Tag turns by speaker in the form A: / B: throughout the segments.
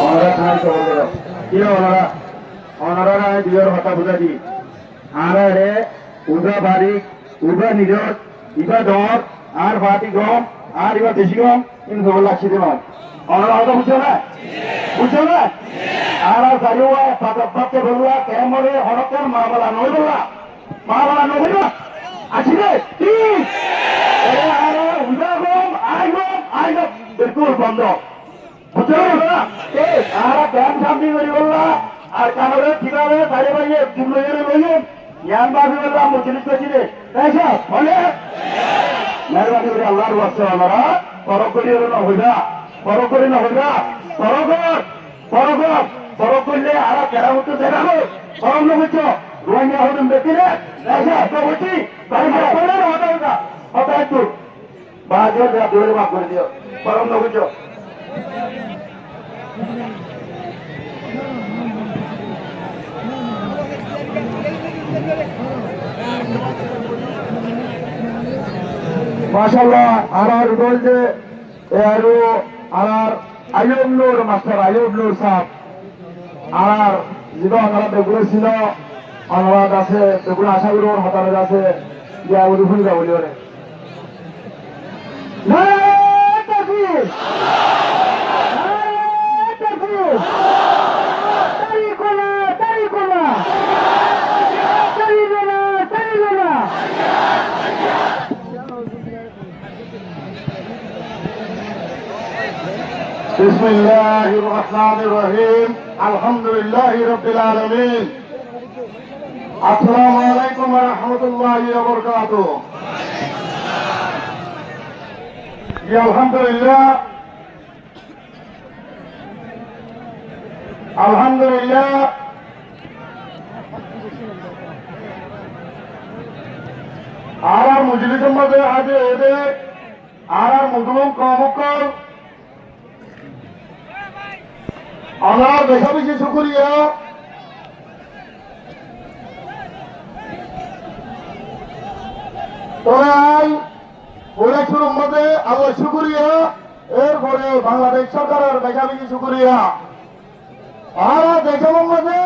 A: ওনারা থানায় খবর দিল কি ওনারা বিয়ের কথা বুঝা দি আমরা রে উদা বারিক উদা নিরজ ইবা দর আর ভাতি গম আর ইবা দেশি গম কিন্তু খবর লাগছে দেবার ওনারা কথা বুঝছো না আর জারিওয়া পাতে বলুয়া কেমরে হরকর মা বলা নই বলা আছি রে কি আর উদা গম আই গম বিলকুল বন্ধ বুঝছো না আর ব্যায়াম সামনে করি বললা আর কামরে ঠিকাবে বাইরে বাইরে লইয়ে জ্ঞান বাবি বললাম মুজলিস করেছিলে তাই সব বলে মেহরবানি করে আল্লাহর ওয়াস্তে আমরা পরক করি না হইবা পরক করলে আর কেরামত দেখাবো পরম বুঝছো রোহিঙ্গা হতুন ব্যক্তিরে তাই সব বলছি হতা একটু বা জোরে মাফ করে দিও পরম বুঝছো মাশাআল্লাহ আর বলছে আরো আর আইয়ুব নূর মাস্টার আইয়ুব নূর সাহেব আর যেটা আমরা বেগুলো ছিল অনুবাদ আছে বেগুলো আশাগুলোর হতালে আছে ইয়া বলি ভুল যা বলি ওরে بسم الله الرحمن الرحيم الحمد لله رب العالمين السلام عليكم ورحمة الله وبركاته يا الحمد لله আর মজলিসের মধ্যে আজ এদের আর মুসলিম কমকল আমার বেশা বেশি শুক্রিয়া শুরুর মধ্যে আবার শুক্রিয়া এরপরে বাংলাদেশ সরকারের বেশা বেশি শুক্রিয়া আর দেশের মধ্যে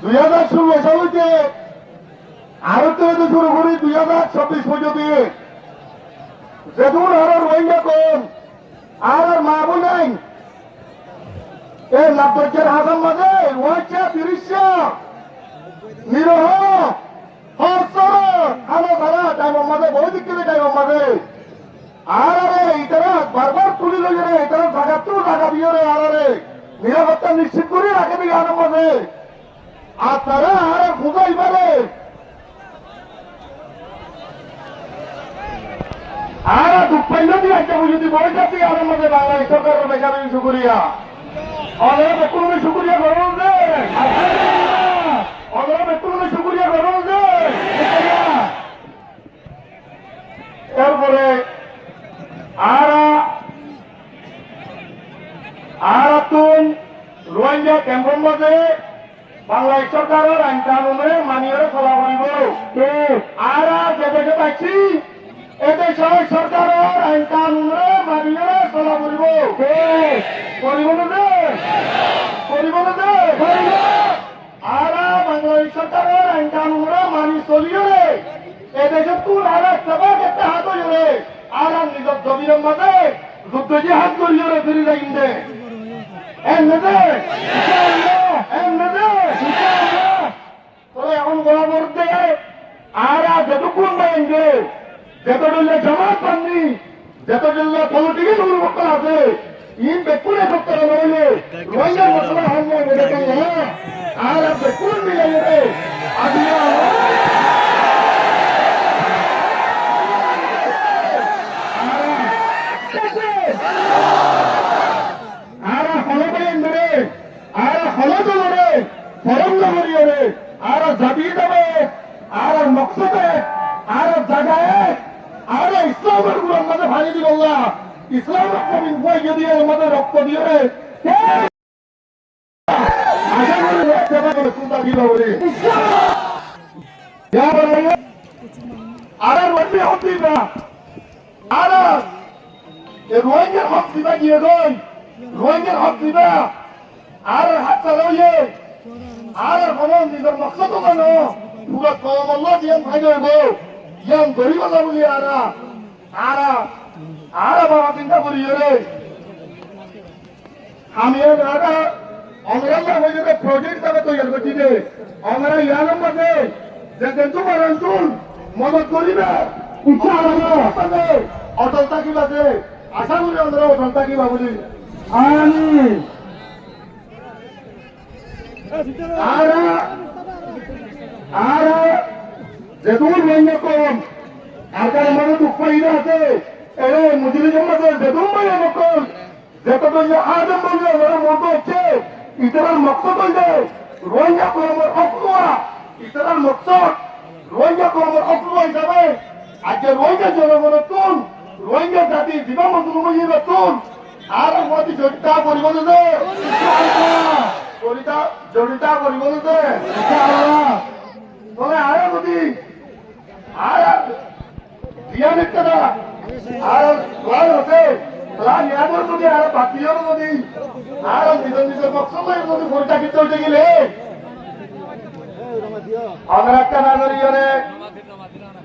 A: 2016 সালকে আরো থেকে শুরু করি 2026 পর্যন্ত যেহেতু আর রোহিঙ্গা কম আর মা বলেন এই লাভের হাজার মাঝে ওয়াইচা 30 নিরহ আলো তারা টাইমের মাঝে বহু দিক থেকে টাইমের মাঝে আর এইটারা বারবার তুলি লইয়ে রে এইটারা জায়গা দিয়ে রে আর নিরাপত্তা নিশ্চিত করে রাখে দিকে আনার মাঝে আর তারা আর খুঁজাই পারে আর দুঃখাইল দিয়ে একটা যদি বয়সা দিয়ে আমার মধ্যে বাংলাদেশ সরকারের বেকার শুকুরিয়া অনেক কোনো শুকুরিয়া করুন যে অনেক কোনো শুকুরিয়া করুন যে এরপরে আর তুন রোহিঙ্গা ক্যাম্পের মধ্যে বাংলাদেশ সরকারের আইন কানুনে মানিয়ে চলা করিব আর যে দেখে পাচ্ছি এদের সরকারের আইন কানুনে মানিয়ে চলা করিব আর বাংলাদেশ সরকারের আইন কানুনে মানি চলিয়ে এদেশে তুল আর একটা হাত হইলে আর নিজের জমির মাঝে যুদ্ধ যে হাত করিয়ে ফিরে যাই দে এখন বরাবর দে আর যেটুকুন বাইন্দে যেতদিল্লে জমা পাননি যেতদিল্লে পলিটিক্যাল উন্মুক্ত আছে ইন বেকুনে সত্তর নইলে রোহিঙ্গা মশলা হামলা বেড়ে আর বেকুন মিলে রে আজিয়া আর জাবিয়ে যাবে আর মকসদে আর জায়গায় আর ইসলামের গুলোর মাঝে ভাঙি দিব ইসলামের কবি উপায় যদি আমাদের রক্ত দিয়ে আর এই রোহিঙ্গার হক দিবা গিয়ে গই রোহিঙ্গার হক দিবা আর হাত চালাইয়ে আর ভ্রমণ নিজের মকসদ কেন পুরো কম আল্লাহ দিয়ান ফাইল হইব ইয়ান গরিব আল্লাহ বলি আরা আরা আরা বাবা চিন্তা করি রে আমি আরা আমরা হয়ে প্রজেক্ট তারা তৈরি করছি যে আমরা ইয়ার মধ্যে যে কিন্তু মারান্তুন মদত করিবে ইচ্ছা হবে অটল থাকিব আছে আশা করি আমরা অটল থাকিবা বলি আমি যেদুর রোহিঙ্গা কম আর কার মনে দুঃখ পাইরা আছে এরে মুজিবুর রহমান যেদুর মাইয়া নকল যেত তো আদম বললে ওরা মত হচ্ছে ইতারার মকসদ হইলে রোহিঙ্গা কমের অপলোয়া ইতারার মকসদ রোহিঙ্গা কমের অপলোয়া হিসাবে আজকে রোহিঙ্গা জনগণের তুন রোহিঙ্গা জাতি জীবা মন্ত্রী তুন আর মতি জড়িতা পরিবর্তন জড়িতা পরিবর্তন তবে আর যদি আর বিয়ান একটা আর প্লান আছে প্লান ইয়াদের যদি আর বাকিও যদি আর নিজের নিজের মকসদের যদি পরিচালিত হইতে গেলে আমরা একটা নাগরিকরে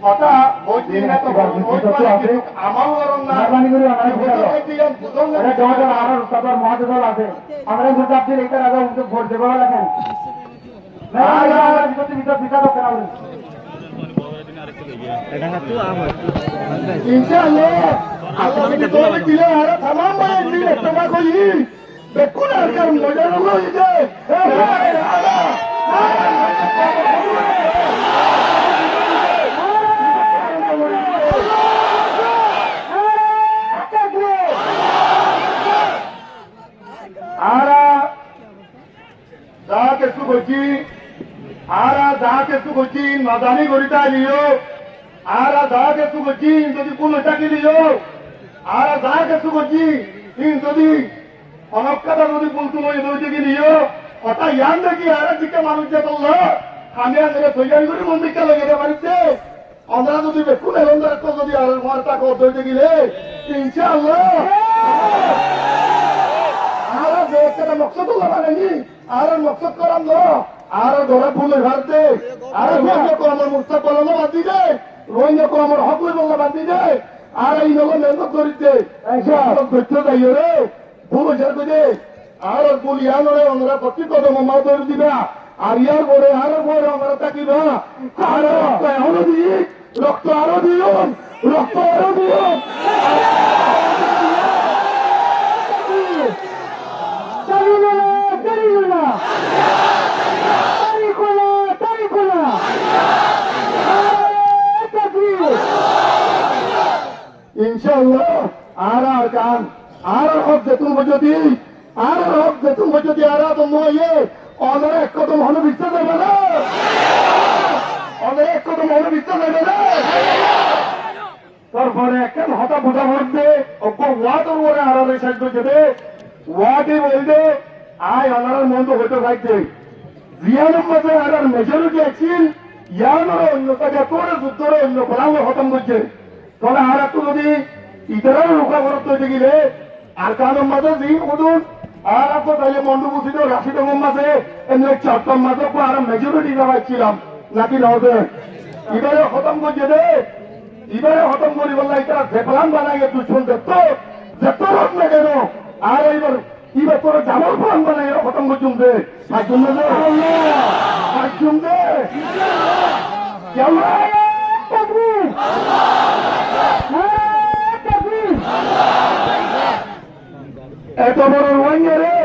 A: কথা আমার মহাদল আছে আমরা গুজরাটের এটা রাজা ভোট দেবো লাগেন ইনশাআল্লাহ আল্লাহ দিলে আর tamam দিলে একটা কই দেখুন আর কার মজা হলো এই যে মাদানি গড়িটা লিও আর যা কিছু করছি যদি কোনো চাকরি লিও আর যা কিছু করছি যদি অনক্ষতা যদি বলতো ওই লিও কথা ইয়ান দেখি আর দিকে মানুষ যে বললো আমি আগে তৈরি করে মন্দিরটা লেগে বাড়িতে আমরা যদি বেকুন এলাম যদি আর মার টাকা ধরতে গেলে ইনশাআল্লাহ আর যে একটা মকসদ লাগানি আর মকসদ করাম না আর ধরা ফুলের ভারতে আর রোহিঙ্গা কো আমার মুস্তাক বলানো বাদ দিয়ে যায় রোহিঙ্গা কো আমার হক বলা বাদ দিয়ে যায় আর এই নগর মেহনত করিতে ধরতে যাই রে ভুল হয়ে করে আর বলি আনরে ওনারা প্রতি কদম মা ধরে দিবা আর ইয়ার পরে আমরা তাকিবা আর আরো দিই রক্ত আরো দিও রক্ত আরো দিও ইনশাআল্লাহ আর কান আর হক যেতুন যদি আর হক যেতুন যদি আর তো নয় অনেক এক কদম হলে বিশ্বাস দেবে না অনেক এক কদম হলে বিশ্বাস দেবে না তারপরে একটা হতা ফোটা ভরতে অজ্ঞ ওয়াদের ওরে আর শেষ করে দেবে ওয়াদে বলবে আয় আনার মন্দ হতে থাকবে জিয়ানের মধ্যে আর মেজরিটি আছেন ইয়ানোর অন্য কাজে তোরে যুদ্ধরে অন্য ফলাঙ্গ খতম করছে তবে আর একটু যদি ইতারাও রোকা বরত হইতে গেলে আর কারণ মাঝে দিন উঠুন আর আপনার তাইলে মন্ডবুষিত রাশিদ মাঝে এমনি চট্টম মাঝে আর মেজরিটি যাবাইছিলাম নাকি নদে এবারে খতম করছে রে এবারে খতম করি বললা এটা জেপলান বানাই দুশ্মন যেত রোগ না কেন আর এইবার এবার তোর জামল প্লান বানাই খতম করছুন দে সাজুন দে সাজুন দে এত বড় রোহিঙ্গা রে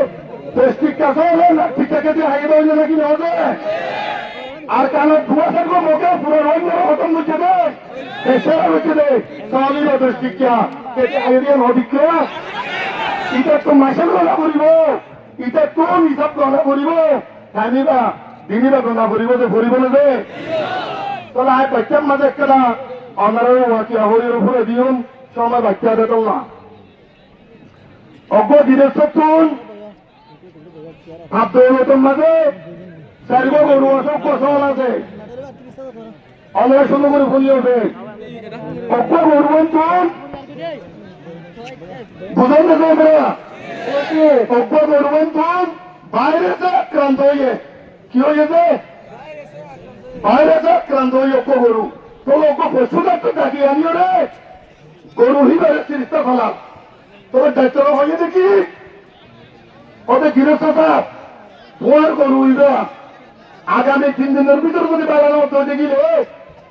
A: দেশটির কাছে হলে না ঠিকাকে দিয়ে হাইয়ে দেওয়া নাকি নজে আর কালো ধোয়া থাকবো মোকে পুরো রোহিঙ্গা খতম করছে দে দেশের হচ্ছে দে সহজে দেশটিকা হাইয়ে দিয়ে নদীকে এটা তো মাসের গণা করিব এটা কোন হিসাব গণা করিব জানিবা দিনিবা গণা করিব যে ভরিব না দে তাহলে আয় বাচ্চার মাঝে একটা অনারের ওয়াকি আহরির উপরে দিন সময় বাচ্চা দিত না অজ্ঞ দিনের সত্তর ভাব দৌলতর মাঝে চারিব গরু আছে ফসল আছে অনেক সুন্দর করে ফুলিয়ে ওঠে অজ্ঞ গরু তুন বুঝলেন না তোমরা? অজ্ঞ গরুবন তুম ভাইরাসে আক্রান্ত হয়ে কি হয়েছে? ভাইরাসে আক্রান্ত হয়ে অজ্ঞ গরু তো অজ্ঞ পশু ডাক্তার ডাকি আনিও রে গরু হিবারে চিকিৎসা ফেলাম তোর দায়িত্ব হয়ে দেখি ওদের গৃহস্থ তোমার গরু হইবা আগামী 3 দিনের ভিতর যদি বাড়ানো হতো দেখিলে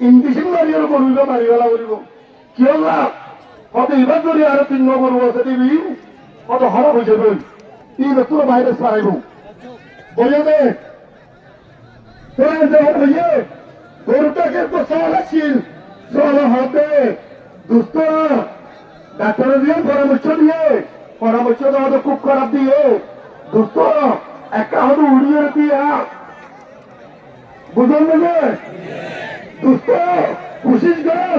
A: ইন্ডিশন মারিয়ার গরু হইবা মারি ফেলা করিব কি হল্লা কত এবার ধরে আরো 3 গরু আছে দিবি কত খারাপ হয়েছে বই এই তোর ভাইরাস পারাইব বলে দে তোরা যেমন হইয়ে গরুটাকে তো সওয়াল আছিল সওয়াল হতে দুস্থ ডাক্তার দিয়ে পরামর্শ দেওয়া তো খুব খারাপ দিয়ে দুস্থ একটা হতো উড়িয়ে দিয়া বুঝলেন না দুস্থ কোশিস কর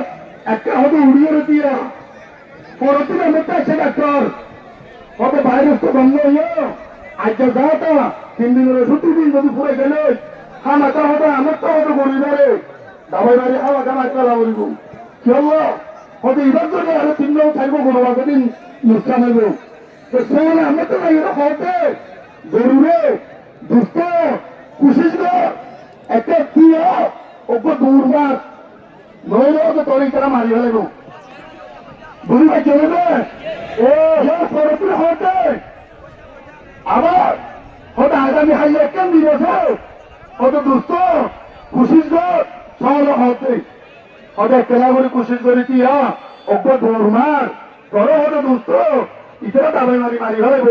A: একটা হতো উড়িয়ে দিয়া পরদিন আমার কাছে ডাক্তার কত ভাইরাস তো বন্ধ হইয়া আজকে যাওয়াটা 3 দিনের ছুটি দিন যদি পুরে গেলে খামাটা হবে আমার তো হতো গরিবারে দাবাই বাড়ি খাওয়া খামাই করা বলবো কি হলো হয়তো এবার যদি আরো 3 দিন থাকবো কোনো দিন নুকসান হইব তো সেখানে আমরা তো এরকম হতে গরুরে দুস্থ কুশিস কর একটা কি ওকে দূর মার নইলেও তো তোর তারা মারি ফেলেব বুঝি ভাই চলবে পরপুরে হতে আবার হয়তো আগামী হাইলে কেন দিবস হয়তো দুস্থ কুশিস কর সহল হতে হয়তো খেলা করে কুশিস করে কি ওকে দূর মার ধরো হয়তো দুস্থ ইতারা দাবাই মারি ফেলেব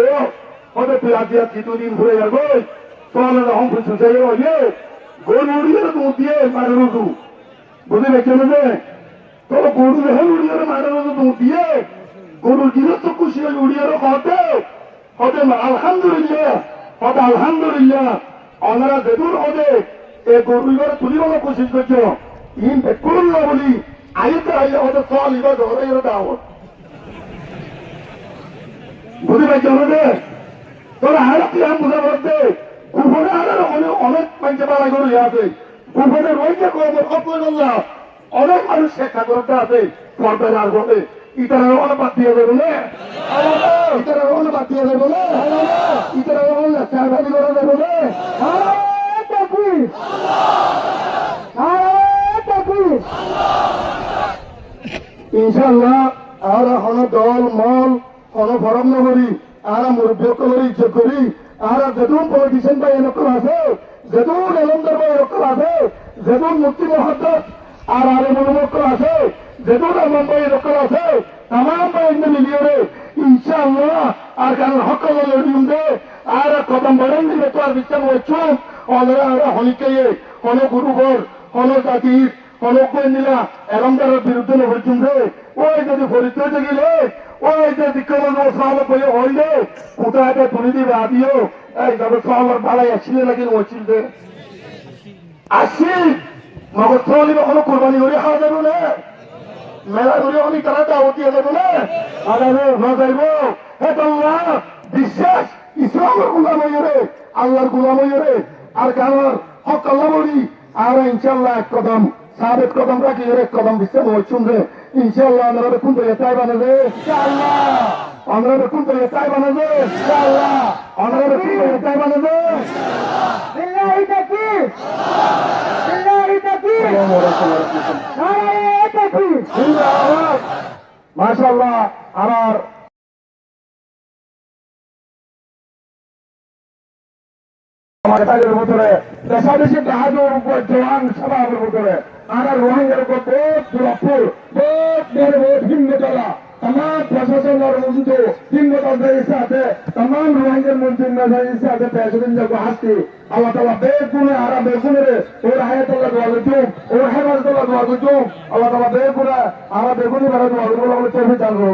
A: হয়তো তুই আজ 2 দিন ঘুরে যাবো সহলে রকম সুসাই হইয়ে গরু উড়িয়ে দুধ দিয়ে মারে রুদু বুঝে দেখছেন যে তোর গরু দেখে উড়িয়ে মারে রুদু দুধ দিয়ে গরু গিরস্ত খুশি হয়ে উড়িয়ে হতে হতে আলহামদুলিল্লাহ ওনারা যেদূর হবে এই গরু এবারে তুলিবার কোশিশ করছ ইন বেকুল না বলি আইতে আইলে ওদের সল এবার ধরে দাওয়াত বুঝে পাইছেন যে তোরা আর কি আম বুঝা বলতে কুফরে আর অনেক মানুষ পালা গরু আছে কুফরে রয়েছে অনেক মানুষ শিক্ষা করতে আছে পর্দার আর বলে ইতারা অনেক বাদ দিয়ে যাবে না ইতারা অনেক বাদ দিয়ে যাবে না ইতারা অনেক চাকরি করা যাবে না ইনশাল্লাহ আর হন দল মল হন ফরম নগরী আর মুরব্বী করে ইজ্জত করি আর যেদুন পলিটিশিয়ান ভাই এরকম আছে যেদুন এলমদার ভাই এরকম আছে যেদুন মুক্তি মহাদ্দাস আর আলমুল আছে যেদুন আলম ভাই এরকম আছে তাম ভাই মিলিয়ে ইনশাআল্লাহ আর কারণ হক লড়িম দে আর কদম বাড়ান দিলে তো আর বিচার হয়েছ অনরা আর হনিকে হন গুরুবর হন জাতির হন নিলা এলমদারের বিরুদ্ধে হয়েছেন যে ওই যদি ফরিদ গেলে ওই যে দিক্ষমান সহল বইয়ে হইলে কোথায় একটা তুলে দিবে আদিও এই যাবে সহলের বালাই আসলে নাকি হয়েছিল যে আসি মগজ সহলি কখনো কোরবানি করে খাওয়া যাবে না মেলা করে অনেক তারা দাওয়াত দিয়ে যাবে না আগামী না যাইব হে আল্লাহ বিশ্বাস ইসলামের গুলাম হইরে আল্লাহর গুলাম হইরে আর কারণ হক আল্লাহ বলি আর ইনশাল্লাহ এক কদম সাবেক কদম রাখি এক কদম বিশ্বাস হচ্ছুন রে ইনশাআল্লাহ আমরা কোন তো এটাই বানাবে ইনশাআল্লাহ আমরা কোন তো এটাই বানাবে ইনশাআল্লাহ আমরা কোন তো এটাই বানাবে ইনশাআল্লাহ বিল্লাহি তাকবীর বিল্লাহি তাকবীর নারে তাকবীর জিন্দাবাদ মাশাআল্লাহ আমার আমার তাদের ভিতরে দেশাদেশি বাহাদুর উপর জওয়ান সভার ভিতরে আর রোহিঙ্গার উপর বহুত হিন্দুতলা तमाम प्रशासन और उनको हिंदू से आते तमाम रोहिंग्या मुस्लिम से आते पैसे जब हाथी अल्लाह ताला बेगुने आरा बेगुने रे और आयत अल्लाह दुआ गुजो और हेमत अल्लाह दुआ गुजो अल्लाह ताला बेगुने आरा बेगुने बरा दुआ गुजो बोले तो भी जान रो